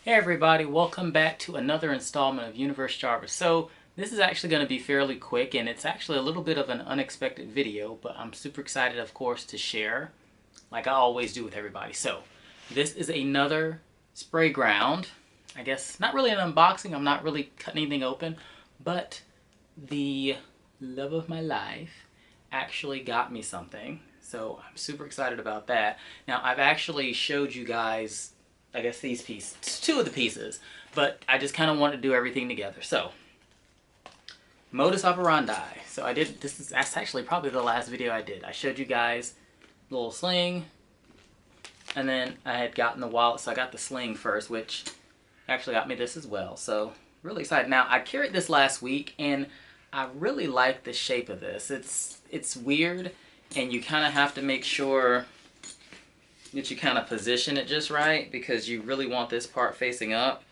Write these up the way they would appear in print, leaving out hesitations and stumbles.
Hey everybody, welcome back to another installment of Universe Jarvis. So this is actually going to be fairly quick, and it's actually a little bit of an unexpected video, but I'm super excited, of course, to share like I always do with everybody. So this is another Sprayground. I guess not really an unboxing, I'm not really cutting anything open, but the love of my life actually got me something. So I'm super excited about that. Now I've actually showed you guys, I guess, these pieces, two of the pieces, but I just kind of wanted to do everything together. So, Modus Operandi. So I did, that's actually probably the last video I did. I showed you guys the little sling, and then I had gotten the wallet, so I got the sling first, which actually got me this as well. So, really excited. Now, I carried this last week, and I really like the shape of this. It's weird, and you kind of have to make sure that you kind of position it just right, because you really want this part facing up.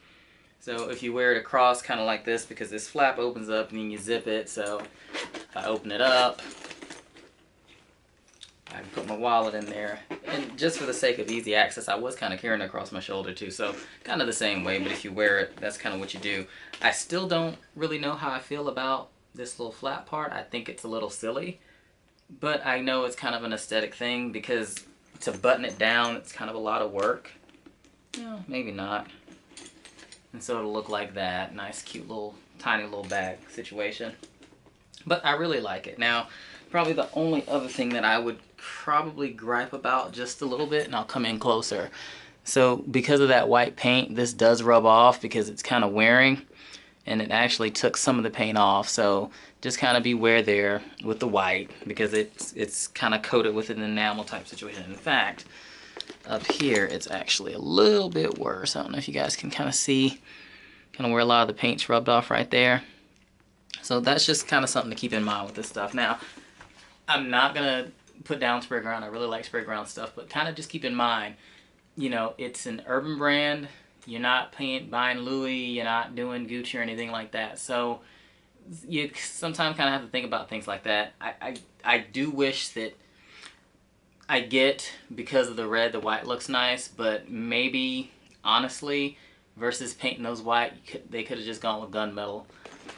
So if you wear it across kind of like this, because this flap opens up and then you zip it, so if I open it up, I can put my wallet in there. And just for the sake of easy access, I was kind of carrying it across my shoulder too, so kind of the same way, but if you wear it, that's kind of what you do. I still don't really know how I feel about this little flap part. I think it's a little silly, but I know it's kind of an aesthetic thing, because to button it down, it's kind of a lot of work. No, maybe not. And so it'll look like that. Nice, cute little, tiny little bag situation. But I really like it. Now, probably the only other thing that I would probably gripe about just a little bit, and I'll come in closer. So because of that white paint, this does rub off because it's kind of wearing, and it actually took some of the paint off. So just kind of beware there with the white, because it's kind of coated with an enamel type situation. In fact, up here it's actually a little bit worse. I don't know if you guys can kind of see kind of where a lot of the paint's rubbed off right there. So that's just kind of something to keep in mind with this stuff. Now, I'm not gonna put down Sprayground. I really like Sprayground stuff, but kind of just keep in mind, you know, it's an urban brand. You're not buying Louis, you're not doing Gucci or anything like that. So you sometimes kind of have to think about things like that. I do wish that I get, because of the red, the white looks nice, but maybe, honestly, versus painting those white, they could have just gone with gunmetal.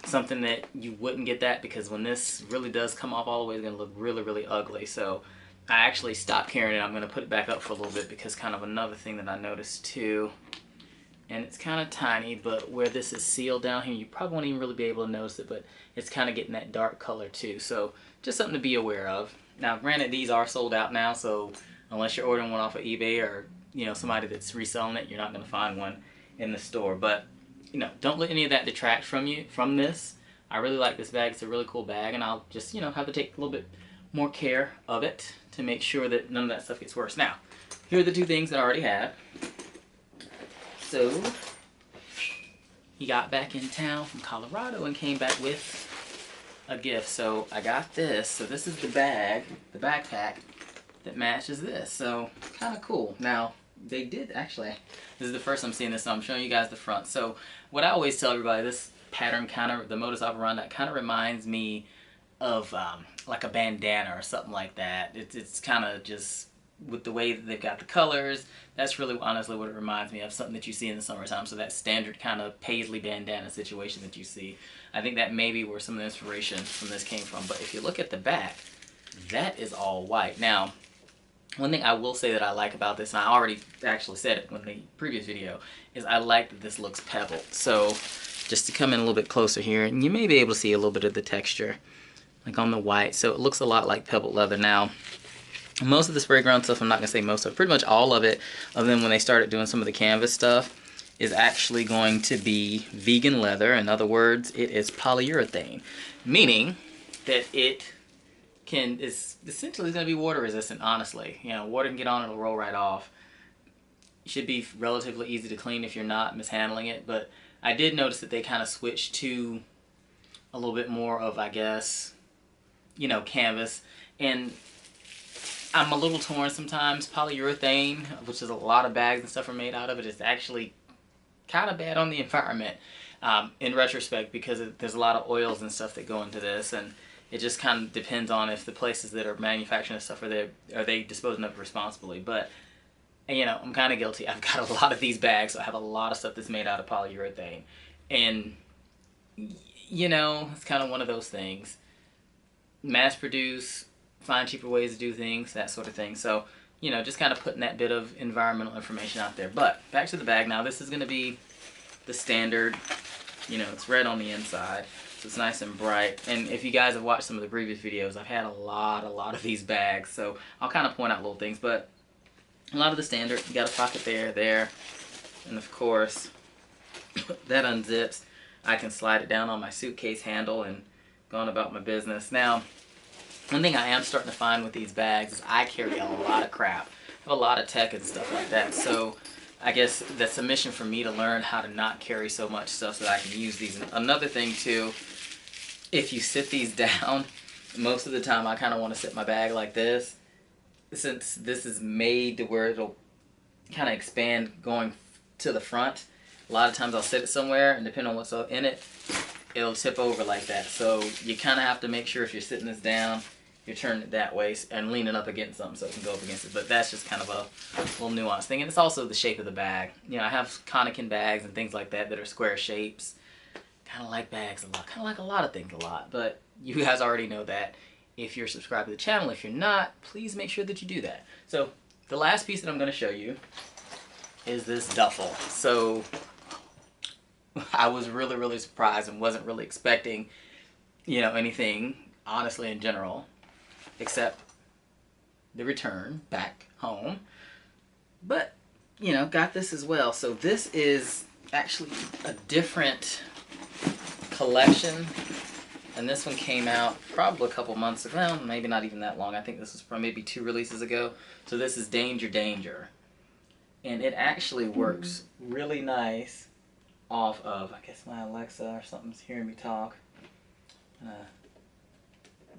Something that you wouldn't get that, because when this really does come off all the way, it's going to look really, really ugly. So I actually stopped carrying it. I'm going to put it back up for a little bit, because kind of another thing that I noticed too, and it's kind of tiny, but where this is sealed down here, you probably won't even really be able to notice it, but it's kind of getting that dark color too. So just something to be aware of. Now, granted, these are sold out now, so unless you're ordering one off of eBay or, you know, somebody that's reselling it, you're not going to find one in the store. But, you know, don't let any of that detract from this. I really like this bag. It's a really cool bag, and I'll just, you know, have to take a little bit more care of it to make sure that none of that stuff gets worse. Now, here are the two things that I already have. So, he got back in town from Colorado and came back with a gift. So I got this. So this is the bag, the backpack that matches this. So kind of cool. Now, they did actually, this is the first I'm seeing this, so I'm showing you guys the front. So what I always tell everybody, this pattern kind of, the Modus Operandi, kind of reminds me of like a bandana or something like that. It's kind of just, with the way that they've got the colors, that's really honestly what it reminds me of, something that you see in the summertime. So that standard kind of paisley bandana situation that you see, I think that may be where some of the inspiration from this came from. But if you look at the back, that is all white. Now, one thing I will say that I like about this, and I already actually said it in the previous video, is I like that this looks pebbled. So just to come in a little bit closer here, and you may be able to see a little bit of the texture like on the white. So it looks a lot like pebbled leather. Now, most of the Sprayground stuff, I'm not going to say most of it, pretty much all of it, other than when they started doing some of the canvas stuff, is actually going to be vegan leather. In other words, it is polyurethane, meaning that it is essentially going to be water resistant, honestly. You know, water can get on it, it'll roll right off. It should be relatively easy to clean if you're not mishandling it, but I did notice that they kind of switched to a little bit more of, I guess, you know, canvas. And I'm a little torn sometimes. Polyurethane, which is a lot of bags and stuff are made out of it, is actually kind of bad on the environment in retrospect, because there's a lot of oils and stuff that go into this, and it just kind of depends on if the places that are manufacturing this stuff are they disposing of it responsibly. But And, you know, I'm kind of guilty. I've got a lot of these bags, so I have a lot of stuff that's made out of polyurethane. And, you know, it's kind of one of those things. Mass produce, find cheaper ways to do things, that sort of thing. So, you know, just kind of putting that bit of environmental information out there. But back to the bag now. This is going to be the standard, you know, it's red on the inside. So it's nice and bright. And if you guys have watched some of the previous videos, I've had a lot of these bags. So I'll kind of point out little things. But a lot of the standard, you got a pocket there, and of course, that unzips. I can slide it down on my suitcase handle and go on about my business. Now, one thing I am starting to find with these bags is I carry a lot of crap. I have a lot of tech and stuff like that. So I guess that's a mission for me to learn how to not carry so much stuff so that I can use these. And another thing too, if you sit these down, most of the time I kind of want to sit my bag like this. Since this is made to where it'll kind of expand going to the front, a lot of times I'll sit it somewhere, and depending on what's in it, it'll tip over like that. So you kind of have to make sure if you're sitting this down, you're turning it that way and leaning up against something so it can go up against it. But that's just kind of a little nuanced thing. And it's also the shape of the bag. You know, I have Konica bags and things like that that are square shapes. Kind of like bags a lot. Kind of like a lot of things a lot. But you guys already know that. If you're subscribed to the channel, if you're not, please make sure that you do that. So the last piece that I'm going to show you is this duffel. So I was really surprised and wasn't really expecting, you know, anything, honestly, in general, except the return back home. But, you know, got this as well. So this is actually a different collection. And this one came out probably a couple months ago. Well, maybe not even that long. I think this was from maybe 2 releases ago. So this is Danger Danger. And it actually works really nice off of, I guess my Alexa or something's hearing me talk.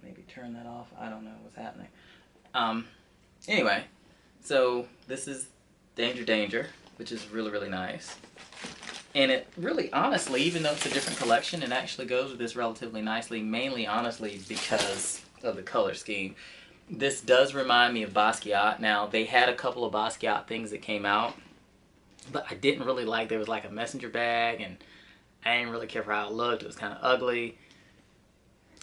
Maybe turn that off. I don't know what's happening. Anyway, so this is Danger Danger, which is really nice. And it really, honestly, even though it's a different collection, it actually goes with this relatively nicely, mainly, honestly, because of the color scheme. This does remind me of Basquiat. Now, they had a couple of Basquiat things that came out, but I didn't really like, there was like a messenger bag, and I didn't really care for how it looked. It was kind of ugly.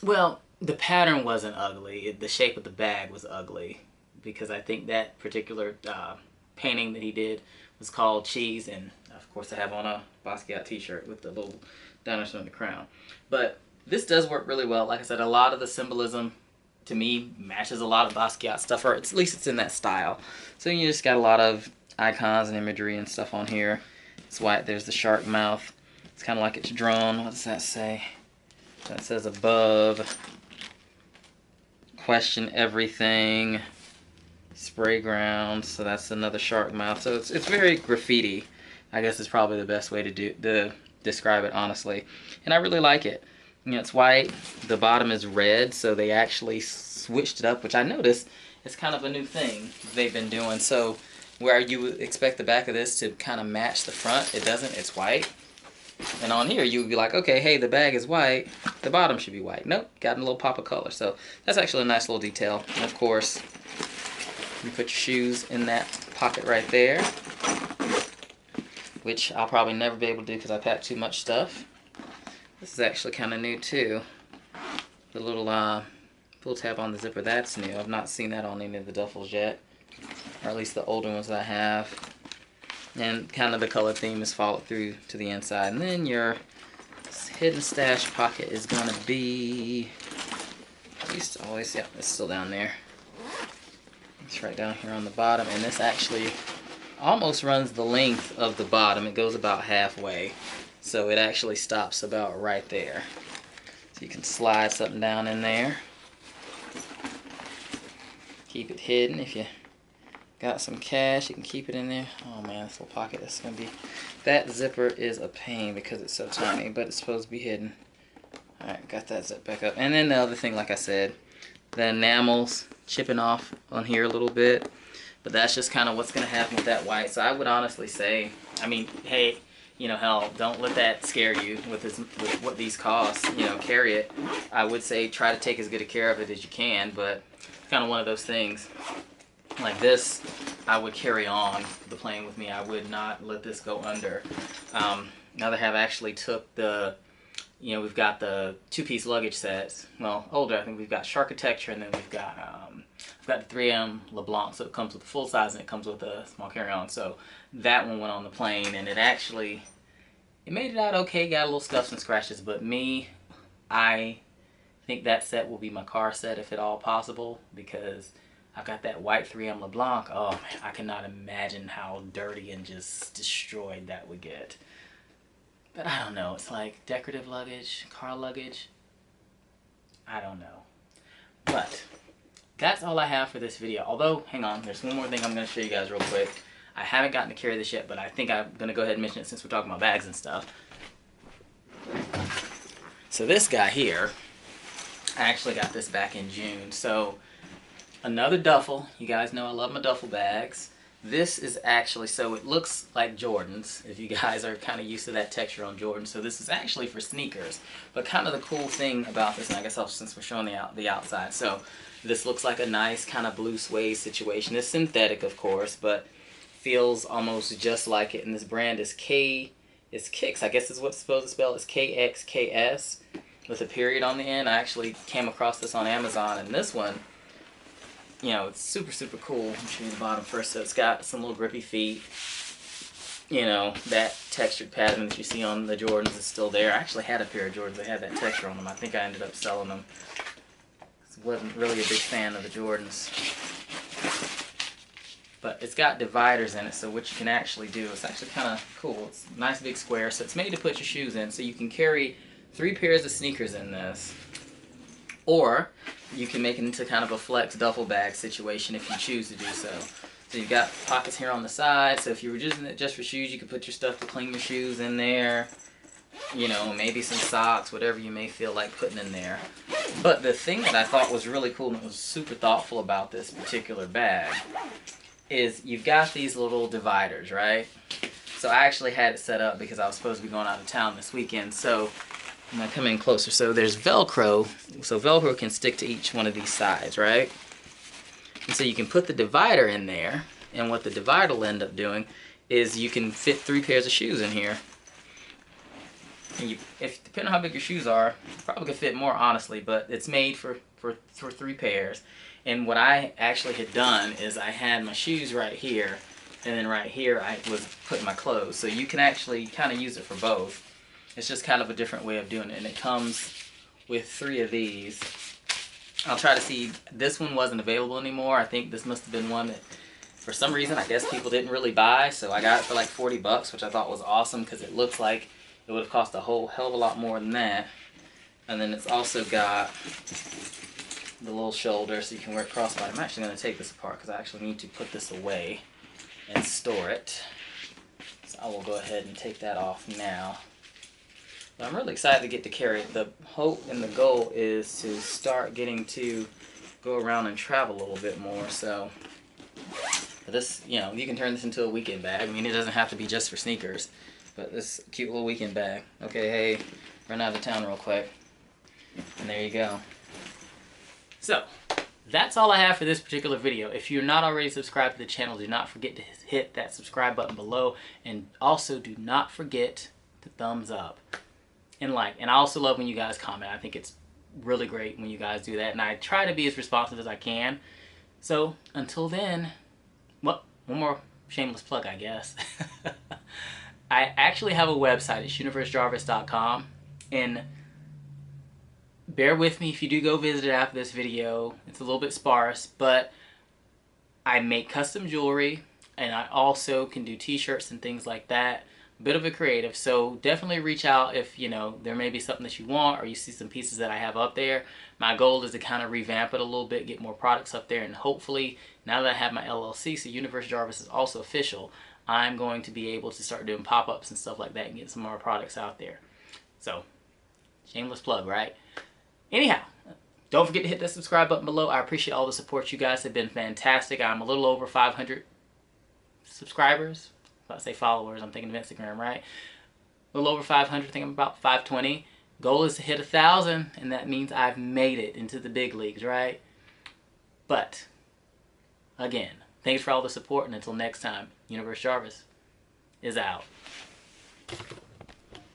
Well, the pattern wasn't ugly. The shape of the bag was ugly, because I think that particular painting that he did was called Cheese, and of course I have on a Basquiat t-shirt with the little dinosaur in the crown. But this does work really well. Like I said, a lot of the symbolism to me matches a lot of Basquiat stuff, or at least it's in that style. So you just got a lot of icons and imagery and stuff on here. It's white. There's the shark mouth. It's kind of like it's drawn. What does that say? That says above. Question everything. Sprayground. So that's another shark mouth. So it's very graffiti. I guess is probably the best way to describe it, honestly. And I really like it. You know, it's white. The bottom is red, so they actually switched it up, which I noticed is kind of a new thing they've been doing. So where you would expect the back of this to kind of match the front, it doesn't. It's white. And on here, you would be like, okay, hey, the bag is white. The bottom should be white. Nope, got a little pop of color. So that's actually a nice little detail. And of course, you put your shoes in that pocket right there, which I'll probably never be able to do because I pack too much stuff. This is actually kind of new too. The little pull tab on the zipper, that's new. I've not seen that on any of the duffels yet, or at least the older ones that I have. And kind of the color theme is followed through to the inside. And then your hidden stash pocket is going to be, I used to always, yeah, it's still down there. It's right down here on the bottom, and this actually almost runs the length of the bottom. It goes about halfway, so it actually stops about right there. So you can slide something down in there. Keep it hidden. If you got some cash, you can keep it in there. Oh man, this little pocket is going to be... That zipper is a pain because it's so tiny, but it's supposed to be hidden. Alright, got that zip back up. And then the other thing, like I said, the enamel's chipping off on here a little bit. But that's just kind of what's going to happen with that white. So I would honestly say, I mean, hey, you know, hell, don't let that scare you with what these cost. You know, carry it. I would say try to take as good a care of it as you can, but it's kind of one of those things. Like this, I would carry on the plane with me. I would not let this go under. Now they have actually took the, we've got the 2-piece luggage sets. Well, older, I think we've got Sharkitecture, and then we've got, I've got the 3M LeBlanc, so it comes with the full size and it comes with a small carry-on. So that one went on the plane, and it made it out okay, got a little scuffs and scratches, but I think that set will be my car set if at all possible, because I've got that white 3M LeBlanc. Oh man, I cannot imagine how dirty and just destroyed that would get. But I don't know, it's like decorative luggage, car luggage, I don't know. But that's all I have for this video. Although, hang on, there's one more thing I'm going to show you guys real quick. I haven't gotten to carry this yet, but I think I'm going to go ahead and mention it since we're talking about bags and stuff. So this guy here, I actually got this back in June. So another duffel. You guys know I love my duffel bags. This is actually, so it looks like Jordans, if you guys are kind of used to that texture on Jordans. So this is actually for sneakers. But kind of the cool thing about this, and I guess since we're showing the outside, so this looks like a nice kind of blue suede situation. It's synthetic, of course, but feels almost just like it. And this brand is Kicks, I guess is what it's supposed to spell. It's KXKS with a period on the end. I actually came across this on Amazon, and this one, it's super, super cool. I'll show you the bottom first. So it's got some little grippy feet. That textured pattern that you see on the Jordans is still there. I actually had a pair of Jordans that had that texture on them. I think I ended up selling them. I wasn't really a big fan of the Jordans. But it's got dividers in it, so what you can actually do, it's actually kind of cool. It's a nice big square, so it's made to put your shoes in. So you can carry 3 pairs of sneakers in this. Or you can make it into kind of a flex duffel bag situation if you choose to do so. So you've got pockets here on the side, so if you were using it just for shoes, you could put your stuff to clean your shoes in there. Maybe some socks, whatever you may feel like putting in there. But the thing that I thought was really cool and was super thoughtful about this particular bag is you've got these little dividers, right? So I actually had it set up because I was supposed to be going out of town this weekend. So I'm going to come in closer. So there's Velcro. So Velcro can stick to each one of these sides, right? And so you can put the divider in there. And what the divider will end up doing is you can fit 3 pairs of shoes in here. And depending on how big your shoes are, you probably could fit more, honestly. But it's made for 3 pairs. And what I actually had done is I had my shoes right here. And then right here I was putting my clothes. So you can actually kind of use it for both. It's just kind of a different way of doing it, and it comes with 3 of these. I'll try to see, this one wasn't available anymore. I think this must have been one that, for some reason, I guess people didn't really buy, so I got it for like 40 bucks, which I thought was awesome, because it looks like it would have cost a whole hell of a lot more than that. And then it's also got the little shoulder, so you can wear it crossbody. I'm actually going to take this apart, because I actually need to put this away and store it. So I will go ahead and take that off now. But I'm really excited to get to carry it. The hope and the goal is to start getting to go around and travel a little bit more. So this, you can turn this into a weekend bag. I mean, it doesn't have to be just for sneakers, but this cute little weekend bag. Okay, hey, run out of town real quick. And there you go. So that's all I have for this particular video. If you're not already subscribed to the channel, do not forget to hit that subscribe button below. And also do not forget to thumbs up and like. And I also love when you guys comment. I think it's really great when you guys do that. And I try to be as responsive as I can. So until then, well, one more shameless plug, I guess. I actually have a website. It's universejarvis.com. And bear with me if you do go visit it after this video. It's a little bit sparse, but I make custom jewelry, and I also can do t-shirts and things like that. A bit of a creative, so definitely reach out if there may be something that you want, or you see some pieces that I have up there. My goal is to kind of revamp it a little bit, get more products up there, and hopefully now that I have my LLC, so Universe Jarvis is also official, I'm going to be able to start doing pop-ups and stuff like that and get some more products out there. So shameless plug, right? Anyhow, don't forget to hit that subscribe button below. I appreciate all the support. You guys have been fantastic. I'm a little over 500 subscribers. If I say followers, I'm thinking of Instagram, right? A little over 500, I think I'm about 520. Goal is to hit 1,000, and that means I've made it into the big leagues, right? But, again, Thanks for all the support, and until next time, Universe Jarvis is out.